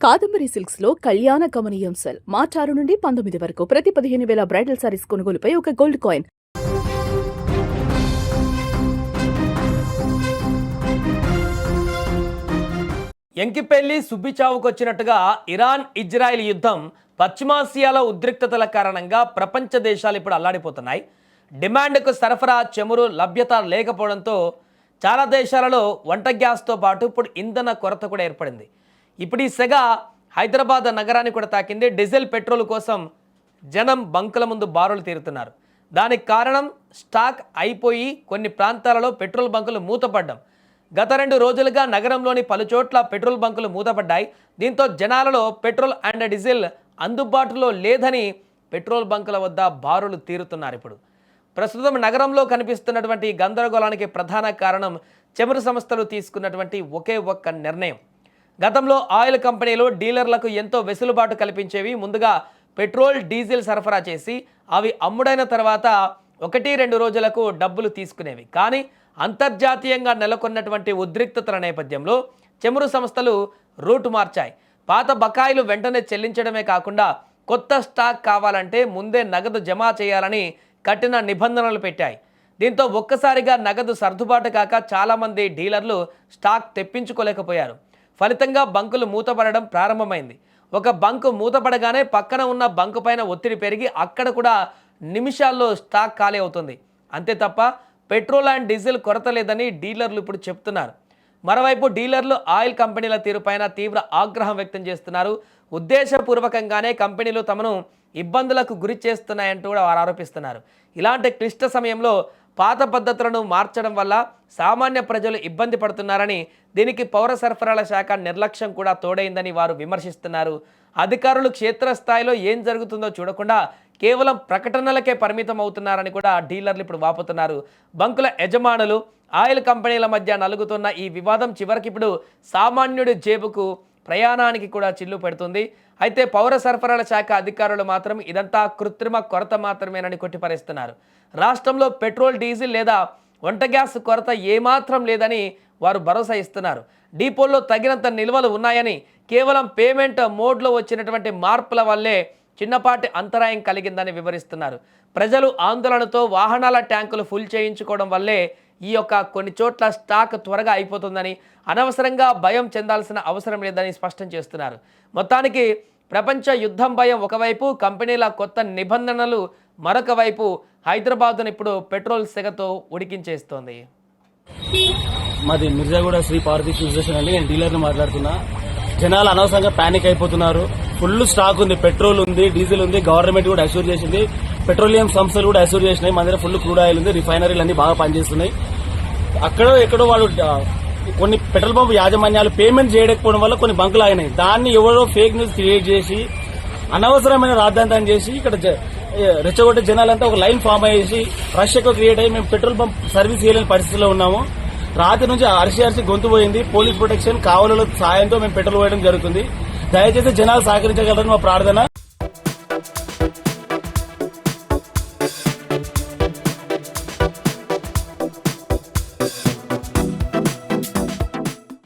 Kadambari silks లో కళ్యాణ గమనీయం cell మార్చి 6 నుండి 19 వరకు ప్రతి 15,000 బ్రైడల్ సారీస్ కొనుగోలుపై ఒక గోల్డ్ కాయిన్. ఎంకిపెల్లి సుబ్బిచావుకొచ్చినట్టుగా ఇరాన్ ఇజ్రాయెల్ యుద్ధం పశ్చిమాసియాలో ఉద్రిక్తతల కారణంగా ప్రపంచ దేశాలు ఇప్పుడు అల్లాడిపోతున్నాయి. డిమాండ్కు సరఫరా చమురు లభ్యత లేకపోవడంతో చాలా దేశాలలో వంట గ్యాస్తో పాటు ఇప్పుడు ఇంధన కొరత కూడా ఏర్పడింది. ఇప్పుడు ఈ సెగ హైదరాబాద్ నగరాన్ని కూడా తాకింది. డీజిల్ పెట్రోల్ కోసం జనం బంకుల ముందు బారులు తీరుతున్నారు. దానికి కారణం స్టాక్ అయిపోయి కొన్ని ప్రాంతాలలో పెట్రోల్ బంకులు మూతపడ్డం. గత 2 రోజులుగా నగరంలోని పలు చోట్ల పెట్రోల్ బంకులు మూతపడ్డాయి. దీంతో జనాలలో పెట్రోల్ అండ్ డీజిల్ అందుబాటులో లేదని పెట్రోల్ బంకుల వద్ద బారులు తీరుతున్నారు. ఇప్పుడు ప్రస్తుతం నగరంలో కనిపిస్తున్నటువంటి గందరగోళానికి ప్రధాన కారణం చమురు సంస్థలు తీసుకున్నటువంటి ఒకే ఒక్క నిర్ణయం. గతంలో ఆయిల్ కంపెనీలు డీలర్లకు ఎంతో వెసులుబాటు కల్పించేవి. ముందుగా పెట్రోల్ డీజిల్ సరఫరా చేసి అవి అమ్ముడైన తర్వాత 1-2 రోజులకు డబ్బులు తీసుకునేవి. కానీ అంతర్జాతీయంగా నెలకొన్నటువంటి ఉద్రిక్తతల నేపథ్యంలో చమురు సంస్థలు రూటు మార్చాయి. పాత బకాయిలు వెంటనే చెల్లించడమే కాకుండా కొత్త స్టాక్ కావాలంటే ముందే నగదు జమ చేయాలని కఠిన నిబంధనలు పెట్టాయి. దీంతో ఒక్కసారిగా నగదు సర్దుబాటు కాక చాలామంది డీలర్లు స్టాక్ తెప్పించుకోలేకపోయారు. ఫలితంగా బంకులు మూతపడడం ప్రారంభమైంది. ఒక బంకు మూతపడగానే పక్కన ఉన్న బంకు పైన ఒత్తిడి పెరిగి అక్కడ కూడా నిమిషాల్లో స్టాక్ ఖాళీ అవుతుంది. అంతే తప్ప పెట్రోల్ అండ్ డీజిల్ కొరత లేదని డీలర్లు ఇప్పుడు చెప్తున్నారు. మరోవైపు డీలర్లు ఆయిల్ కంపెనీల తీరుపైన తీవ్ర ఆగ్రహం వ్యక్తం చేస్తున్నారు. ఉద్దేశపూర్వకంగానే కంపెనీలు తమను ఇబ్బందులకు గురి చేస్తున్నాయంటూ కూడా వారు ఆరోపిస్తున్నారు. ఇలాంటి క్లిష్ట సమయంలో పాత పద్ధతులను మార్చడం వల్ల సామాన్య ప్రజలు ఇబ్బంది పడుతున్నారని, దీనికి పౌర సరఫరాల శాఖ నిర్లక్ష్యం కూడా తోడైందని వారు విమర్శిస్తున్నారు. అధికారులు క్షేత్రస్థాయిలో ఏం జరుగుతుందో చూడకుండా కేవలం ప్రకటనలకే పరిమితం అవుతున్నారని కూడా డీలర్లు ఇప్పుడు వాపోతున్నారు. బంకుల యజమానులు ఆయిల్ కంపెనీల మధ్య నలుగుతున్న ఈ వివాదం చివరికి ఇప్పుడు సామాన్యుడి జేబుకు ప్రయాణానికి కూడా చిల్లు పెడుతుంది. అయితే పౌర సరఫరాల శాఖ అధికారులు మాత్రం ఇదంతా కృత్రిమ కొరత మాత్రమేనని కొట్టిపరేస్తున్నారు. రాష్ట్రంలో పెట్రోల్ డీజిల్ లేదా వంట గ్యాస్ కొరత ఏమాత్రం లేదని వారు భరోసా ఇస్తున్నారు. డిపోల్లో తగినంత నిల్వలు ఉన్నాయని, కేవలం పేమెంట్ మోడ్లో వచ్చినటువంటి మార్పుల వల్లే చిన్నపాటి అంతరాయం కలిగిందని వివరిస్తున్నారు. ప్రజలు ఆందోళనతో వాహనాల ట్యాంకులు ఫుల్ చేయించుకోవడం వల్లే ఈ యొక్క కొన్ని చోట్ల స్టాక్ త్వరగా అయిపోతుందని, అనవసరంగా భయం చెందాల్సిన అవసరం లేదని స్పష్టం చేస్తున్నారు. మొత్తానికి ప్రపంచ యుద్ధం భయం ఒకవైపు, కంపెనీల కొత్త నిబంధనలు మరొక వైపు హైదరాబాద్ను ఇప్పుడు పెట్రోల్ సెగతో ఉడికించేస్తోంది. మాది మిర్జాగూడ శ్రీ పార్వతీ ఫ్యూల్ స్టేషన్ అండి. నేను డీలర్ని మాట్లాడుతున్నా. జనాలు అనవసరంగా ప్యానిక్ అయిపోతున్నారు. ఫుల్ స్టాక్ ఉంది, పెట్రోల్ ఉంది, డీజిల్ ఉంది. గవర్నమెంట్ కూడా అష్యూర్ చేసింది, పెట్రోలియం సంస్థలు కూడా అష్యూర్ చేసినాయి. మన దగ్గర ఫుల్ క్రూడ్ ఆయిల్ ఉంది, రిఫైనరీలు అన్ని బాగా పనిచేస్తున్నాయి. అక్కడో ఎక్కడో వాళ్ళు కొన్ని పెట్రోల్ పంప్ యాజమాన్యాలు పేమెంట్ చేయకపోవడం వల్ల కొన్ని బంకులు ఆగినాయి. దాన్ని ఎవరో ఫేక్ న్యూస్ క్రియేట్ చేసి అనవసరమైన రాద్ధాంతం చేసి ఇక్కడ రెచ్చగొట్టే జనాలంతా ఒక లైన్ ఫామ్ అయ్యేసి రష్ ఎక్కువ క్రియేట్ అయ్యి మేము పెట్రోల్ పంప్ సర్వీస్ చేయలేని పరిస్థితిలో ఉన్నాము. రాత్రి నుంచి అరిసి గొంతు పోయింది. పోలీస్ ప్రొటెక్షన్ కావలలో సాయంతో మేము పెట్రోల్ పోయడం జరుగుతుంది. దయచేసి జనాలు సహకరించగలరని మా ప్రార్థన.